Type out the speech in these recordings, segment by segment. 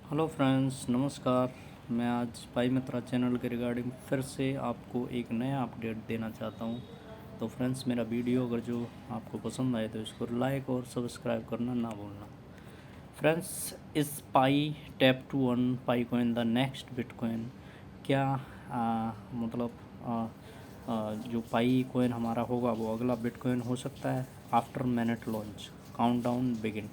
Hello friends, नमस्कार। मैं आज पाई मित्रा चैनल के रिगार्डिंग फिर से आपको एक नया अपडेट देना चाहता हूं। तो फ्रेंड्स, मेरा वीडियो अगर जो आपको पसंद आए तो इसको लाइक और सब्सक्राइब करना ना भूलना। फ्रेंड्स, इस Pi tap to earn Pi coin the next Bitcoin क्या मतलब जो पाई कॉइन हमारा होगा वो अगला बिटकॉइन हो सकता है after minute launch. Countdown begin.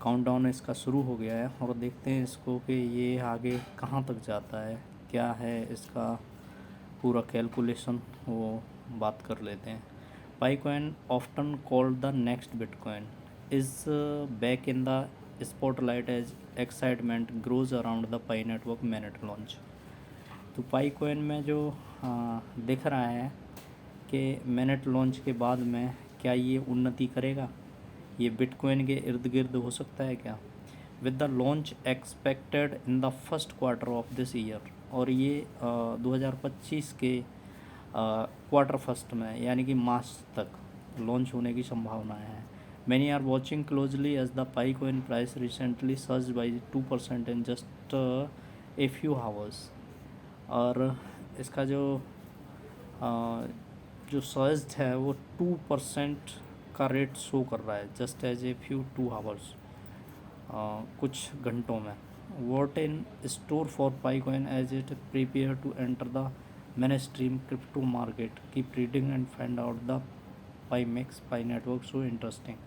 Countdown इसका शुरू हो गया है और देखते हैं इसको कि ये आगे कहाँ तक जाता है, क्या है इसका पूरा कैलकुलेशन, वो बात कर लेते हैं। Pi coin often called the next Bitcoin is back in the spotlight as excitement grows around the Pi network mainnet launch. तो पाईकॉइन में जो दिख रहा है कि मिनट लॉन्च के बाद में क्या ये उन्नति करेगा, ये बिटकॉइन के इर्द गिर्द हो सकता है क्या, with the launch expected in the first quarter of this year. और ये 2025 के क्वार्टर फर्स्ट में यानी कि मार्च तक लॉन्च होने की संभावना है। Many are watching closely as the Pi coin price recently surge by 2% in just a few hours. और इसका जो सर्ज है वो 2% का रेट शो कर रहा है just as a few 2 hours, कुछ घंटों में। What in store for Pi coin as it prepare to enter the mainstream crypto market, keep reading and find out the Pi makes Pi network so interesting.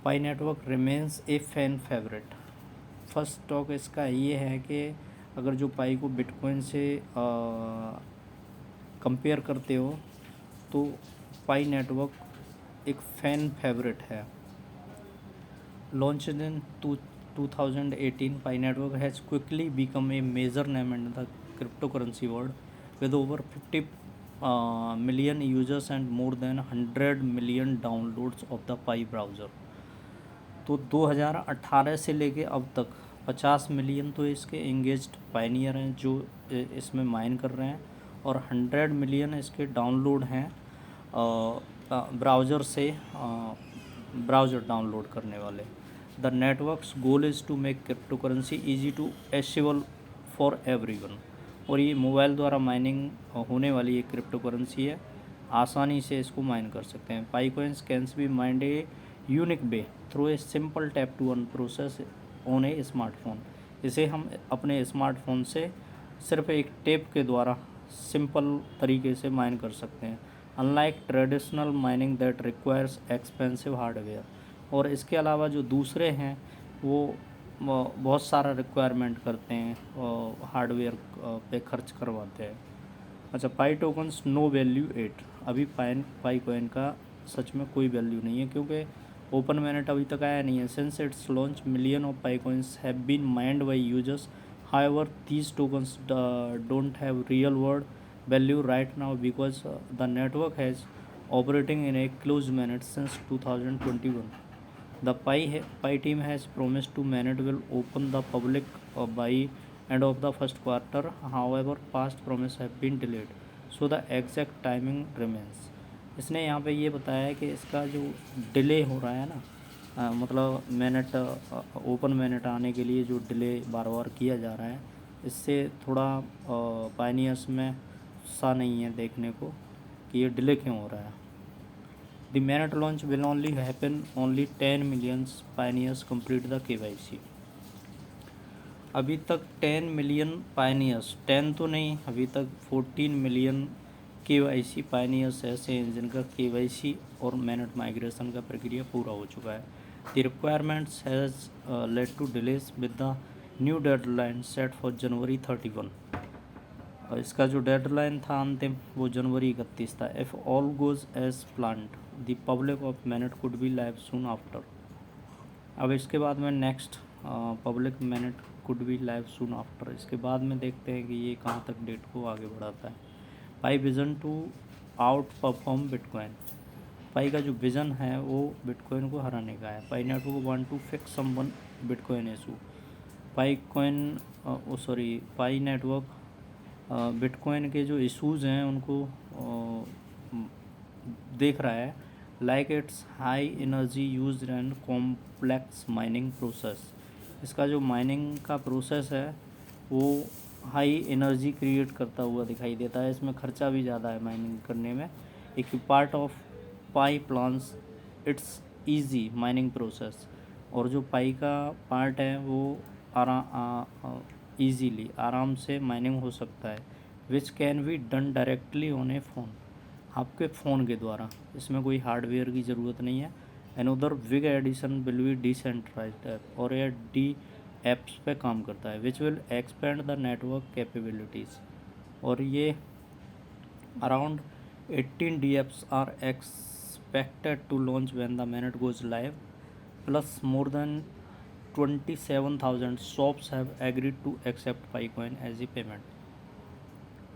Pi network remains a fan favourite. First talk इसका ये है कि अगर जो पाई को bitcoin से compare करते हो तो पाई नेटवर्क एक फ़ैन फेवरेट है। Launched in 2018, Pi Network has quickly become a major name in the cryptocurrency world, with over 50 million users and more than 100 million downloads of the Pi browser। तो 2018 से लेके अब तक 50 मिलियन तो इसके engaged Pioneer हैं जो इसमें माइन कर रहे हैं, और 100 मिलियन इसके डाउनलोड हैं ब्राउज़र से, ब्राउज़र डाउनलोड करने वाले। The network's goal is to make cryptocurrency easy to accessible for everyone. और ये मोबाइल द्वारा माइनिंग होने वाली एक क्रिप्टो करेंसी है, आसानी से इसको माइन कर सकते हैं। Pi coins can be mined a unique way through a simple tap to earn process on a smartphone. इसे हम अपने स्मार्टफोन से सिर्फ एक टैप के द्वारा सिंपल तरीके से माइन कर सकते हैं, unlike traditional mining that requires expensive hardware. और इसके अलावा जो दूसरे हैं वो बहुत सारा रिक्वायरमेंट करते हैं, हार्डवेयर पे खर्च करवाते हैं। अच्छा, पाई टोकन्स नो वैल्यू एट। अभी पाई कॉइन का सच में कोई वैल्यू नहीं है क्योंकि ओपन मैनेट अभी तक आया नहीं है। Since it's launch million of Pi coins have been mined by users, however these tokens don't have real world value right now because the network has operating in a closed manner since 2021. The Pi team has promised to Mainnet will open the public by end of the first quarter. However, past promises have been delayed, so the exact timing remains. इसने यहाँ पे ये बताया है कि इसका जो delay हो रहा है ना, मतलब मैनेट ओपन मैनेट आने के लिए जो डिले बार बार किया जा रहा है, इससे थोड़ा पायनियर्स में सा नहीं है देखने को कि ये डिले क्यों हो रहा है। The MANET launch will only happen only 10 millions pioneers complete the KYC। अभी तक 10 मिलियन पायनियर्स, 10 तो नहीं, अभी तक 14 मिलियन KYC पायनियर्स ऐसे हैं जिनका KYC और मैनेट माइग्रेशन का प्रक्रिया पूरा हो चुका है। The requirements has led to delays with the new deadline set for January 31। और इसका जो डेडलाइन था अंतिम वो जनवरी 31 था। If all goes as planned the public of mainnet could be live soon after. अब इसके बाद में next public mainnet could be live soon after, इसके बाद में देखते हैं कि ये कहाँ तक डेट को आगे बढ़ाता है। Pi vision to outperform Bitcoin. Pi का जो विज़न है वो बिटकॉइन को हराने का है। Pi network want to fix someone bitcoin issue. Pi network bitcoin के जो इश्यूज़ हैं उनको देख रहा है, like it's high energy use and complex mining process. इसका जो माइनिंग का प्रोसेस है वो हाई एनर्जी क्रिएट करता हुआ दिखाई देता है। इसमें खर्चा भी ज़्यादा है माइनिंग करने में। एक part of pi plans it's easy mining process, और जो पाई का पार्ट है वो ईजीली आराम से माइनिंग हो सकता है, which can be done directly on a phone, आपके फ़ोन के द्वारा। इसमें कोई हार्डवेयर की ज़रूरत नहीं है। Another big addition will be decentralised app, और यह डी एप्स पे काम करता है, which will expand the network capabilities. और ये around 18 D apps are expected to launch when the mainnet goes live, plus more than 27,000 shops have agreed to accept Picoin as a payment।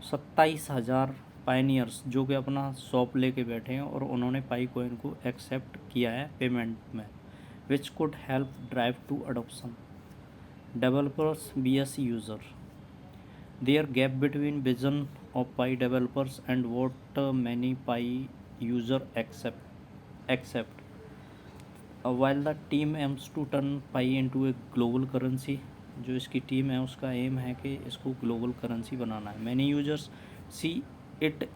27,000 pioneers जो कि अपना shop लेके बैठे हैं और उन्होंने पाईकॉइन को एक्सेप्ट किया है पेमेंट में, which could help drive to adoption. Developers BS user, there gap between vision of Pi developers and what many Pi user accept while the team aims to turn pi into a global currency। जो इसकी team है उसका M है कि इसको global currency बनाना है। Many users see it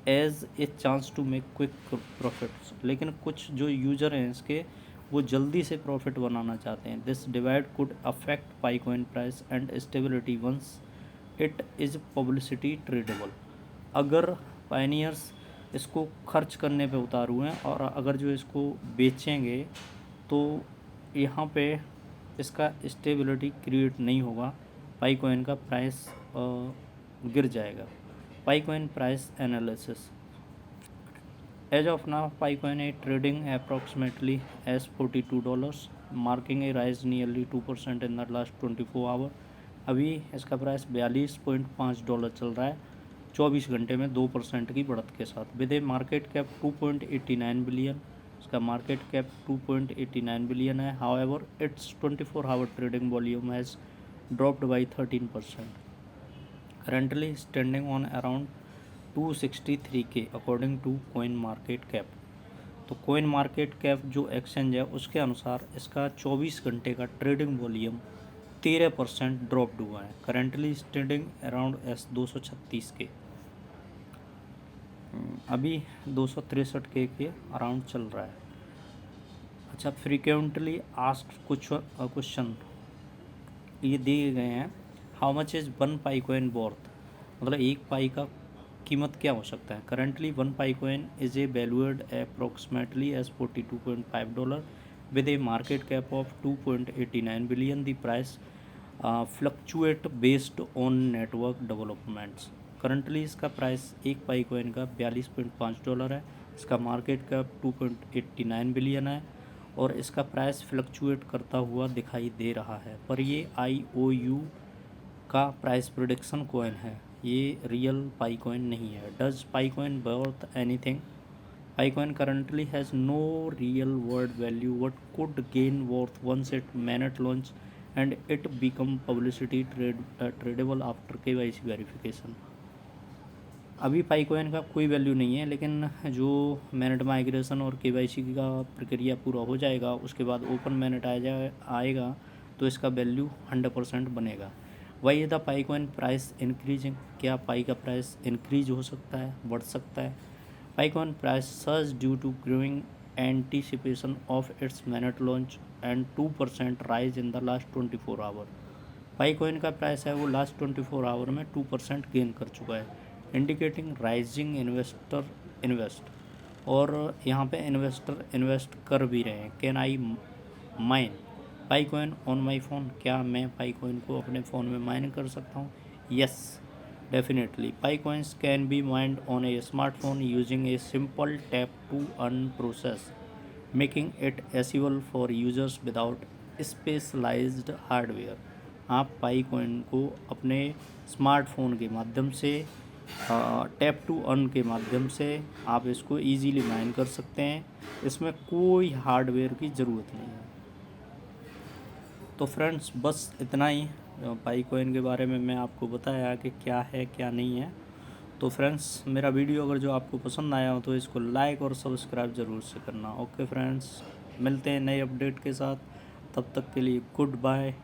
as a chance to make quick profits, लेकिन कुछ जो यूज़र हैं इसके वो जल्दी से प्रॉफिट बनाना चाहते हैं। This divide could affect Pi coin price and stability once it is publicity tradable. अगर पायनियर्स इसको खर्च करने पे उतार हुए हैं और अगर जो इसको बेचेंगे तो यहाँ पे इसका स्टेबिलिटी क्रिएट नहीं होगा, पाईकॉइन का प्राइस गिर जाएगा। Pi coin price analysis, as of now Pi coin is trading approximately as $42, marking a rise nearly 2% in the last 24 hour. अभी इसका प्राइस $42.5 चल रहा है 24 घंटे में 2% की बढ़त के साथ, with a market cap 2.89 billion. इसका मार्केट कैप 2.89 बिलियन है। However it's 24 hour trading volume has dropped by 13%, currently standing on around 263K according to coin market cap. तो कॉइन मार्केट कैप जो एक्सचेंज है उसके अनुसार इसका 24 घंटे का ट्रेडिंग वॉल्यूम 13% ड्रॉप्ड हुआ है, करेंटली स्टैंडिंग अराउंड S236K। अभी 263K के अराउंड चल रहा है। अच्छा, फ्रीक्वेंटली आस्क्ड कुछ क्वेश्चन ये दिए गए हैं। How much is one Pi coin worth, मतलब एक पाई का कीमत क्या हो सकता है। Currently one Pi coin is a valued approximately as $42.5 with a market cap of 2.89 billion. The price fluctuate based on network developments. Currently इसका प्राइस एक पाईकॉइन का $42.5 है। इसका मार्केट कैप 2.89 बिलियन है और इसका प्राइस फ्लक्चुएट करता हुआ दिखाई दे रहा है, पर ये IOU का प्राइस प्रेडिक्शन कॉइन है, ये रियल पाईकॉइन नहीं है। Does Pi coin worth anything, Pi coin currently has no real world value what could gain worth once it mainnet launch and it become publicity tradable after KYC verification. अभी Pi coin का कोई value नहीं है, लेकिन जो mainnet migration और KYC का प्रक्रिया पूरा हो जाएगा उसके बाद ओपन mainnet आएगा तो इसका वैल्यू 100% बनेगा। वाई है द पाईकॉइन प्राइस इंक्रीजिंग, क्या पाई का प्राइस इंक्रीज हो सकता है, बढ़ सकता है। Pi coin price surge due to growing anticipation of its mainnet launch and 2% rise in the last 24 hour. Pi coin का प्राइस है वो लास्ट 24 आवर में 2% गेन कर चुका है, इंडिकेटिंग राइजिंग इन्वेस्टर इन्वेस्ट, और यहाँ पे इन्वेस्टर इन्वेस्ट कर भी रहे हैं। Can I mine Pi coin on my phone, क्या मैं पाईकॉइन को अपने फ़ोन में माइन कर सकता हूँ। Yes definitely, Pi coins can be mined on a smartphone using a simple tap to earn process, making it accessible for users without specialised hardware. आप Pi coin को अपने स्मार्टफोन के माध्यम से टैप टू अर्न के माध्यम से आप इसको इजीली माइन कर सकते हैं, इसमें कोई हार्डवेयर की ज़रूरत नहीं है। तो फ्रेंड्स बस इतना ही पाईकॉइन के बारे में मैं आपको बताया कि क्या है क्या नहीं है। तो फ्रेंड्स मेरा वीडियो अगर जो आपको पसंद आया हो तो इसको लाइक और सब्सक्राइब ज़रूर से करना। ओके फ्रेंड्स, मिलते हैं नए अपडेट के साथ, तब तक के लिए गुड बाय।